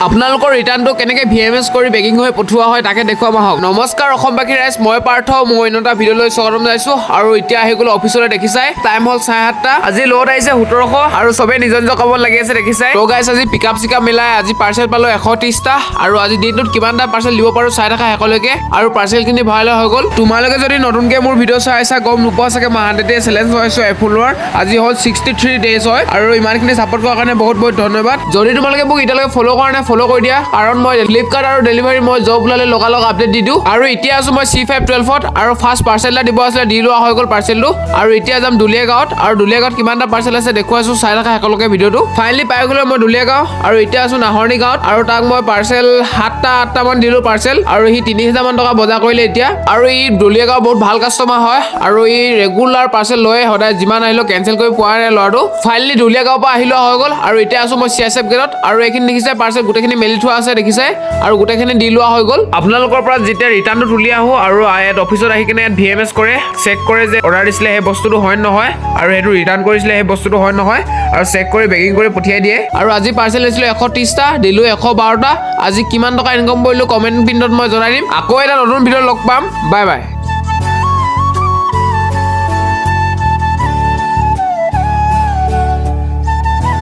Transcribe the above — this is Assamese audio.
আপোনালোকৰ ৰিটাৰ্ণটো কেনেকৈ VMS কৰি বেগিং হৈ পঠোৱা হয় তাকে দেখুৱাম আহক। নমস্কাৰ অসমবাসী ৰাইজ, মই পাৰ্থ, মই অন্য এটা ভিডিঅ'লৈ স্বাগতম জনাইছোঁ। আৰু এতিয়া আহি গ'লো অফিচলৈ, দেখিছাই টাইম হ'ল 7:30। আজি লোড আহিছে 1700 আৰু চবেই নিজৰ নিজৰ কামত লাগি আছে, দেখিছাই। তো গাইছ আজি পিকআপ চিকআপ মিলাই আজি পাৰ্চেল পালোঁ 130টা। আৰু আজি দিনটোত কিমানটা পাৰ্চেল দিব পাৰোঁ চাই থাকা শেষলৈকে। আৰু পাৰ্চেলখিনি ভৰাই হৈ গ'ল। তোমালোকে যদি নতুনকৈ মোৰ ভিডিঅ' চাই আছা গম নোপোৱা চাগে, মই 100 ডে চেলেঞ্জ হৈছোঁ এফুলৰ। আজি হ'ল 63 ডেজ হয়। আৰু ইমানখিনি ছাপোৰ্ট কৰাৰ কাৰণে বহুত বহুত ধন্যবাদ। যদি তোমালোকে মোক এতিয়ালৈকে ফ'ল' কৰা নাই ফ'ল' কৰি দিয়া, কাৰণ মই ফ্লিপকাৰ্ট আৰু ডেলিভাৰী মই জব ওলালে লগালগ আপডেট দি দিওঁ। আৰু এতিয়া আছোঁ মই C512ত আৰু ফাৰ্ষ্ট পাৰ্চেল এটা দিব আছিলে, দি লোৱা হৈ গ'ল পাৰ্চেলটো। আৰু এতিয়া যাম দুলীয়াগাঁৱত। আৰু দুলীয়াগাঁৱত কিমানটা পাৰ্চেল আছে দেখুৱাইছোঁ, চাই থাকা একেলগে ভিডিঅ'টো। ফাইনেলি পাই গ'লো মই দুলীয়াগাঁও। আৰু এতিয়া আছোঁ নাহৰণি গাঁৱত। আৰু তাক মই পাৰ্চেল 7টা মান দিলোঁ পাৰ্চেল। আৰু সি 3000 মান টকা বজাৰ কৰিলে এতিয়া। আৰু ই দুলীয়াগাঁও বহুত ভাল কাষ্টমাৰ হয়। আৰু ই ৰেগুলাৰ পাৰ্চেল লয়ে, সদায় যিমান আহিলেও কেঞ্চেল কৰি পোৱা নাই ল'ৰাটো। ফাইনেলি দুলীয়াগাঁৱৰ পৰা আহি লোৱা হৈ গ'ল। আৰু এতিয়া আছোঁ মই CSF গেটত। আৰু এইখিনি দেখিছে পাৰ্চেল গোটেইখিনি মেলি থোৱা আছে, দেখিছে। আৰু গোটেইখিনি দি লোৱা হৈ গ'ল। আপোনালোকৰ পৰা যেতিয়া ৰিটাৰ্ণটো তুলি আহোঁ আৰু ইয়াত অফিচত আহি কিনে ইয়াত VMS কৰে, চেক কৰে যে অৰ্ডাৰ দিছিলে সেই বস্তুটো হয় নহয়, আৰু সেইটো ৰিটাৰ্ণ কৰিছিলে সেই বস্তুটো হয় নহয়, আৰু চেক কৰি বেগিং কৰি পঠিয়াই দিয়ে। আৰু আজি পাৰ্চেল লৈছিলোঁ 130টা, দিলোঁ 112টা। আজি কিমান টকা ইনকাম কৰিলোঁ কমেণ্ট পিনত মই জনাই দিম। আকৌ এটা নতুন ভিডিঅ' লগ পাম। Bye bye.